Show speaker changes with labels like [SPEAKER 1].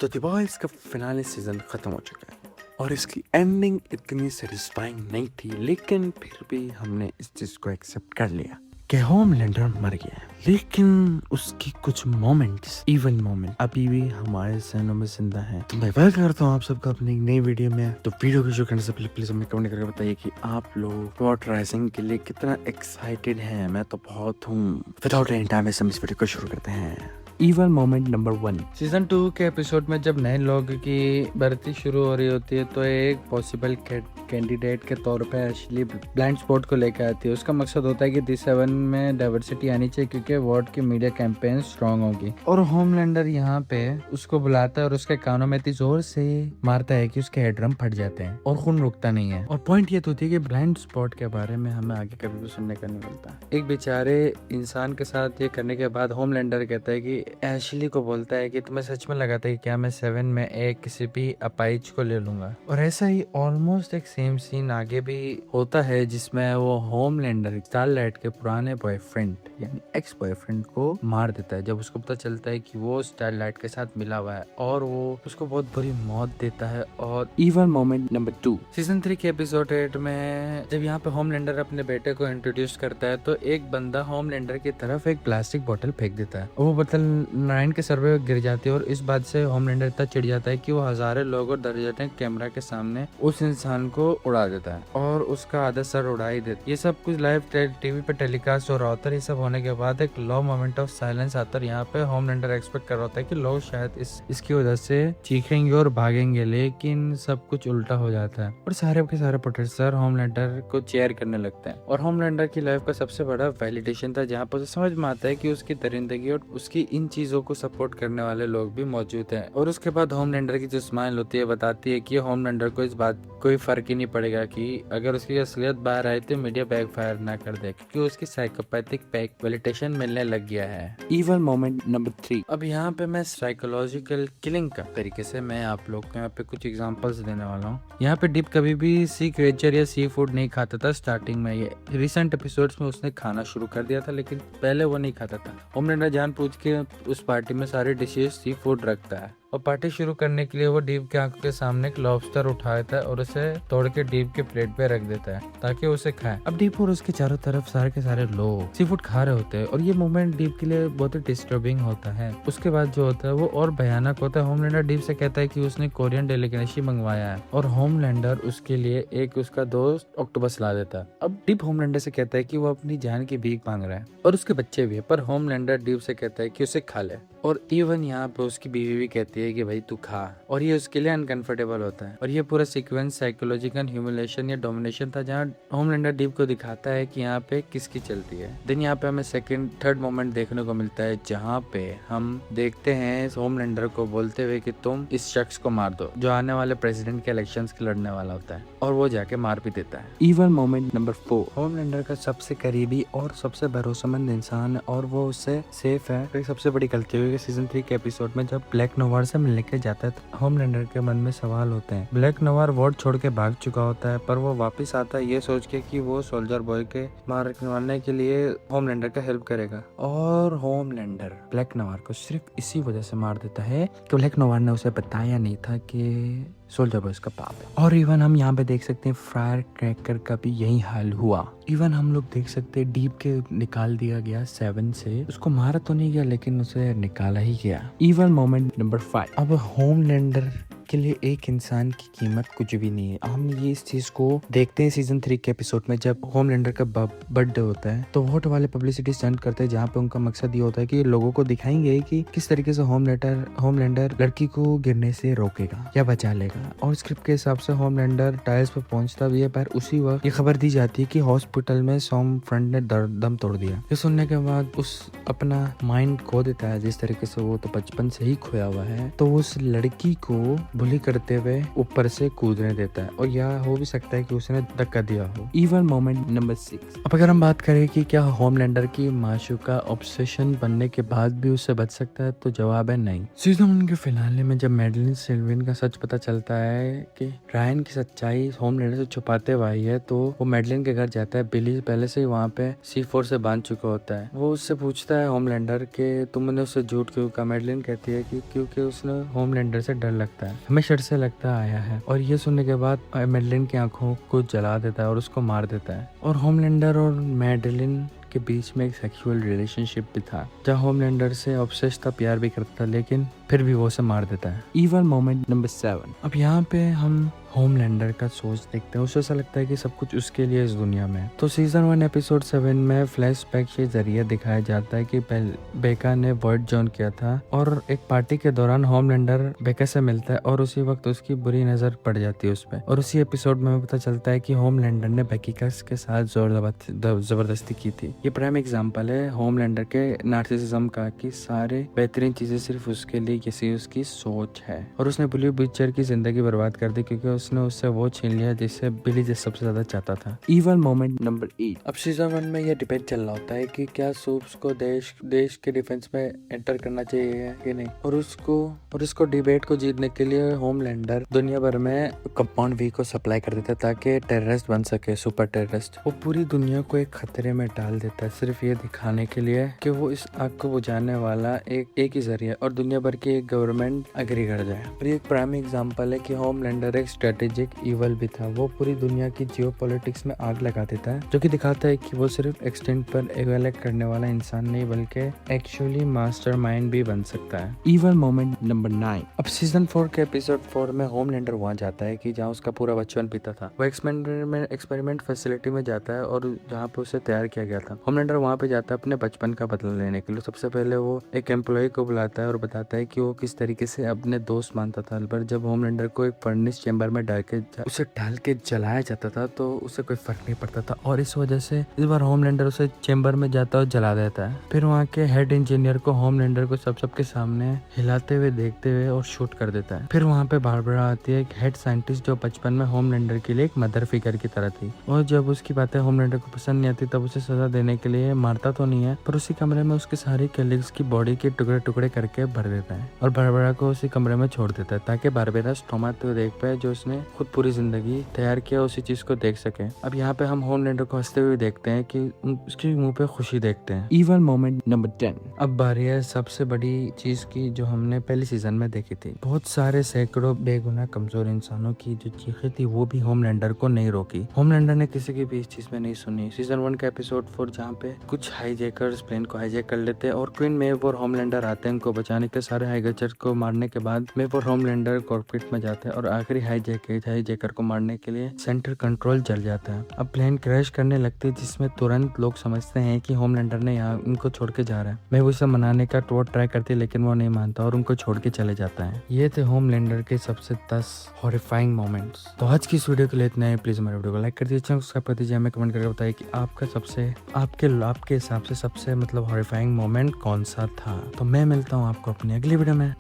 [SPEAKER 1] तो the boys का finale season खत्म हो चुका है और इसकी एंडिंग इतनी सेटिस्फाइंग नहीं थी, लेकिन फिर भी हमने इस चीज को एक्सेप्ट कर लिया कि होमलैंडर मर गया है। लेकिन उसकी कुछ मोमेंट्स, इवन मोमेंट अभी भी हमारे जहनों में जिंदा हैं। तो मैं वेलकम करता हूँ आप सबका अपनी नई वीडियो में। तो वीडियो को शुरू करने से पहले प्लीज हमें कमेंट करके बताइए कि आप लोग गॉड राइजिंग के लिए कितना एक्साइटेड हैं। मैं तो बहुत हूँ। विदाउट एनी टाइम वेस्ट हम इस वीडियो को शुरू करते हैं। Even moment number 1।
[SPEAKER 2] सीजन 2 के एपिसोड में जब नए लोग की भर्ती शुरू हो रही होती है तो एक पॉसिबल कैंडिडेट के तौर पे एशली ब्लाइंड स्पॉट को लेकर आती है। उसका मकसद होता है कि D7 में डाइवर्सिटी आनी चाहिए क्योंकि वार्ड की मीडिया कैंपेन स्ट्रांग होगी। और होमलैंडर यहाँ पे उसको बुलाता है और उसके कानों में इतनी जोर से मारता है कि उसके हेडड्रम फट जाते हैं और खून रुकता नहीं है। और पॉइंट ये तो होती है कि ब्लाइंड स्पॉट के बारे में हमें आगे कभी भी सुनने का नहीं मिलता। एक बेचारे इंसान के साथ ये करने के बाद होमलैंडर कहता है कि एशली को बोलता है कि तुम्हें सच में लगाता है कि क्या मैं 7 में एक किसी भी अपाइच को ले लूंगा। और ऐसा ही ऑलमोस्ट एक सेम सीन आगे भी होता है जिसमें वो होमलैंडर स्टारलाइट के पुराने बॉयफ्रेंड यानी एक्स बॉयफ्रेंड को मार देता है जब उसको पता चलता है कि वो स्टारलाइट के साथ मिला हुआ है और वो उसको बहुत बुरी मौत देता है। और
[SPEAKER 1] इवन मोमेंट नंबर 2।
[SPEAKER 2] सीजन 3 के एपिसोड 8 में जब यहाँ पे होमलैंडर अपने बेटे को इंट्रोड्यूस करता है तो एक बंदा होमलैंडर की तरफ एक प्लास्टिक बोतल फेंक देता है और वो बोतल 9 के सर्वे गिर जाती है। और इस बात से होमलैंडर इतना चिढ़ जाता है कि वो हजारों लोग और दर्जन कैमरा के सामने उस इंसान को उड़ा देता है और उसका आधा सर उड़ा ही देता है। ये सब कुछ लाइव टीवी पे टेलीकास्ट हो रहा होता है। ये सब होने के बाद एक लो मोमेंट ऑफ साइलेंस आता है। यहाँ पे होमलैंडर एक्सपेक्ट कर रहा होता है कि लोग शायद इसकी वजह से चीखेंगे और भागेंगे, लेकिन सब कुछ उल्टा हो जाता है और सारे के सारे प्रोटेक्टर होमलैंडर को चेयर करने लगते हैं। और होमलैंडर की लाइफ का सबसे बड़ा वैलिडेशन था जहाँ पर उसे समझ में आता है कि उसकी दरिंदगी और उसकी इन चीजों को सपोर्ट करने वाले लोग भी मौजूद हैं। और उसके बाद होमलैंडर की जो स्माइल होती है बताती है कि होमलैंडर को इस बात कोई फर्क ही नहीं पड़ेगा कि अगर उसकी असलियत बाहर आई तो मीडिया बैकफायर ना कर दे क्योंकि उसकी साइकोपैथिक वैलिडेशन मिलने लग गया है।
[SPEAKER 1] Even moment number 3।
[SPEAKER 2] अब यहाँ पे मैं साइकोलॉजिकल किलिंग का तरीके से मैं आप लोग को यहाँ पे कुछ एग्जांपल्स देने वाला हूँ। यहाँ पे डीप कभी भी सी क्रिएचर या सी फूड नहीं खाता था स्टार्टिंग में। ये रिसेंट एपिसोड्स में उसने खाना शुरू कर दिया था लेकिन पहले वो नहीं खाता था। होमलैंडर जानबूझ के उस पार्टी में सारे डिशेस सी फूड रखता है और पार्टी शुरू करने के लिए वो डीप के आंखों के सामने एक लॉबस्टर उठाता है और उसे तोड़ के डीप के प्लेट पे रख देता है ताकि उसे खाए। अब डीप और उसके चारों तरफ सारे के सारे लोग सी फूड खा रहे होते हैं और ये मोमेंट डीप के लिए बहुत ही डिस्टर्बिंग होता है। उसके बाद जो होता है वो और भयानक होता है। होमलैंडर डीप से कहता है कि उसने कोरियन डेलिकेसी मंगवाया है और होमलैंडर उसके लिए एक उसका दोस्त ऑक्टोपस ला देता है। अब डीप होमलैंडर से कहता है कि वो अपनी जान की भीख मांग रहा है और उसके बच्चे भी है, पर होमलैंडर डीप से कहता है कि उसे खा ले। और इवन यहाँ पे उसकी बीवी भी कहती है कि भाई तू खा, और ये उसके लिए अनकंफर्टेबल होता है। और ये पूरा सीक्वेंस साइकोलॉजिकल ह्यूमिलेशन या डोमिनेशन था जहाँ होमलैंडर डीप को दिखाता है कि यहाँ पे किसकी चलती है। देन यहाँ पे हमें सेकंड थर्ड मोमेंट देखने को मिलता है जहाँ पे हम देखते हैं होमलैंडर को बोलते हुए कि तुम इस शख्स को मार दो जो आने वाले प्रेसिडेंट के इलेक्शन के लड़ने वाला होता है, और वो जाके मार भी देता है।
[SPEAKER 1] Even moment number 4।
[SPEAKER 2] होमलैंडर का सबसे करीबी और सबसे भरोसेमंद इंसान है और वो उससे सेफ है। तो सबसे बड़ी गलती हुई सीजन 3 के एपिसोड में जब ब्लैक नोवार से मिलने के जाता है तो होमलैंडर के मन में सवाल होते हैं। ब्लैक नोवार वार्ड छोड़ के भाग चुका होता है पर वो वापस आता है ये सोच के कि वो सोल्जर बॉय के मारने के लिए होमलैंडर का हेल्प करेगा। और होमलैंडर ब्लैक नोवार को सिर्फ इसी वजह से मार देता है कि ब्लैक नोवार ने उसे बताया नहीं था कि सोल्जर बॉय का पाप है। और इवन हम यहाँ पे देख सकते हैं फायर क्रैकर का भी यही हाल हुआ। इवन हम लोग देख सकते हैं डीप के निकाल दिया गया 7 से, उसको मारा तो नहीं गया लेकिन उसे निकाला ही गया।
[SPEAKER 1] Even moment number 5।
[SPEAKER 2] अब होमलैंडर के लिए एक इंसान की कीमत कुछ भी नहीं है। हम ये इस चीज को देखते हैं सीजन 3 के एपिसोड में जब होमलैंडर का बर्थडे होता है तो वोट वाले पब्लिसिटी स्टंट करते हैं जहाँ पे उनका मकसद ये होता है कि लोगों को दिखाएंगे कि किस तरीके से होमलैंडर लड़की को गिरने से रोकेगा या बचा लेगा। और स्क्रिप्ट के हिसाब से होमलैंडर टाइल्स पर पहुंचता भी है पर उसी वक्त ये खबर दी जाती है कि हॉस्पिटल में सॉम फ्रंट ने दम तोड़ दिया। ये सुनने के बाद उस अपना माइंड खो देता है जिस तरीके से वो तो बचपन से ही खोया हुआ है। तो उस लड़की को बुली करते हुए ऊपर से कूदने देता है, और यह हो भी सकता है कि उसने धक्का दिया हो। Evil moment number 6। अब अगर हम बात करें कि क्या होमलैंडर की माशूका ऑब्सेशन बनने के बाद भी उससे बच सकता है, तो जवाब है नहीं। सीजन 1 के फिनाले में जब मैडलिन सिल्विन का सच पता चलता है कि रायन की सच्चाई होमलैंडर से छुपाते हुए आई है, तो वो मैडलिन के घर जाता है। बिली पहले से ही वहाँ पे C4 से बांध चुका होता है। वो उससे पूछता है होमलैंडर के तुमने उससे झूठ क्यों कहा। मैडलिन कहती है कि क्योंकि उसने होमलैंडर से डर लगता है, हमें शर से लगता आया है। और ये सुनने के बाद मैडलिन की आंखों को जला देता है और उसको मार देता है। और होमलैंडर और मैडलिन के बीच में एक सेक्सुअल रिलेशनशिप भी था, जहाँ होमलैंडर से ऑब्सेस था, प्यार भी करता था, लेकिन फिर भी वो उसे मार देता है। Evil moment number 7। अब यहाँ पे हम होमलैंडर का सोच देखते हैं। उसे ऐसा लगता है कि सब कुछ उसके लिए इस दुनिया में। तो सीजन 1 एपिसोड 7 में फ्लैशबैक के जरिए दिखाया जाता है कि बेका ने वॉइड जॉन किया था, और एक पार्टी के दौरान होमलैंडर बेका से मिलता है और उसी वक्त उसकी बुरी नजर पड़ जाती है उस पर। और उसी एपिसोड में पता चलता है कि होमलैंडर ने बेका के साथ जबरदस्ती की थी। ये प्राइम एग्जाम्पल है होमलैंडर के नार्सिसिज्म का, कि सारे बेहतरीन चीजें सिर्फ उसके लिए किसी उसकी सोच है। और उसने बिली बिचर की जिंदगी बर्बाद कर दी, क्योंकि उसने उससे वो छीन लिया जिससे बिली सबसे ज्यादा चाहता था। Evil moment number 8। अब सीजन 1 में यह डिबेट चल रहा होता है कि क्या सूप्स को देश के डिफेंस में एंटर करना चाहिए कि नहीं, और उसको डिबेट को जीतने के लिए होमलैंडर दुनिया भर में कंपाउंड वी को सप्लाई कर देता है ताकि टेररिस्ट बन सके, सुपर टेररिस्ट। वो पूरी दुनिया को एक खतरे में डाल देता है, सिर्फ ये दिखाने के लिए कि वो इस आग को बुझाने वाला एक ही जरिया, और दुनिया भर की एक गवर्नमेंट एग्री कर जाए। और ये एक प्राइम एग्जांपल है कि होमलैंडर एक स्ट्रेटेजिक इवल भी था। वो पूरी दुनिया की जियोपॉलिटिक्स में आग लगा देता है, जो कि दिखाता है कि वो सिर्फ एक्सटेंट पर एवेलेक्ट करने वाला इंसान नहीं, बल्कि एक्चुअली मास्टरमाइंड भी बन सकता है। Evil moment number 9। अब सीजन 4 के एपिसोड 4 में होमलैंडर वहां जाता है कि जहाँ उसका पूरा बचपन बीता था। वो एक्सपेरिमेंट फैसिलिटी में जाता है, और जहाँ पे उसे तैयार किया गया था। होमलैंडर वहाँ पे जाता है अपने बचपन का बदला लेने के लिए। सबसे पहले वो एक एम्प्लॉय को बुलाता है और बताता है कि वो किस तरीके से अपने दोस्त मानता था, पर जब होमलैंडर को एक फर्नेस चेंबर में उसे डाल के जलाया जाता था तो उसे कोई फर्क नहीं पड़ता था, और इस वजह से इस बार होमलैंडर उसे चेंबर में जाता और जला देता है। फिर वहाँ के हेड इंजीनियर को होमलैंडर को सबके सामने हिलाते हुए देखते हुए और शूट कर देता है। फिर वहाँ पे बारबरा आती है, एक हेड साइंटिस्ट जो बचपन में होमलैंडर के लिए एक मदर फिगर की तरह थी, और जब उसकी बातें होमलैंडर को पसंद नहीं आती तब उसे सजा देने के लिए मारता तो नहीं है, पर उसी कमरे में उसके सारे कलीग्स की बॉडी के टुकड़े टुकड़े करके भर देता है, और बारबरा को उसी कमरे में छोड़ देता है ताकि बारबरा स्टोमा को देख पाए, जो उसने खुद पूरी जिंदगी तैयार किया उसी चीज को देख सके। अब यहाँ पे हम होमलैंडर को हंसते हुए देखते हैं कि उसके मुंह पे खुशी देखते हैं। Evil moment number 10। अब बारी है सबसे बड़ी चीज की, जो हमने पहले सीजन में देखी थी। बहुत सारे सैकड़ों बेगुनाह कमजोर इंसानों की जो चीखें थी वो भी होमलैंडर को नहीं रोकी। होमलैंडर ने किसी की भी इस चीज में नहीं सुनी। सीजन 1 का एपिसोड 4 जहाँ पे कुछ हाईजैकर्स प्लेन को हाईजैक कर लेते हैं, और क्वीन मेव और होमलैंडर आते हैं उनको बचाने के। सारे हाईजैकर्स को मारने के बाद मेव और होमलैंडर कॉकपिट में जाते हैं, और आखिरी हाईजैकर को मारने के लिए सेंटर कंट्रोल जल जाता है। अब प्लेन क्रैश करने लगती है, जिसमें तुरंत लोग समझते हैं कि होमलैंडर ने यहाँ उनको छोड़ के जा रहा है। मैं उसे मनाने का ट्राई करती है, लेकिन वो नहीं मानता और उनको छोड़ के चले जाता है। ये थे होमलैंडर के सबसे 10 हॉरिफाइंग मोमेंट्स। तो आज की इस वीडियो के लिए इतना है। प्लीज हमारे वीडियो को लाइक कर दीजिए, सब्सक्राइब कर दीजिए, हमें कमेंट करके बताइए कि आपका आपके हिसाब से सबसे हॉरिफाइंग मोमेंट कौन सा था। तो मैं मिलता हूँ आपको अपनी अगली वीडियो में।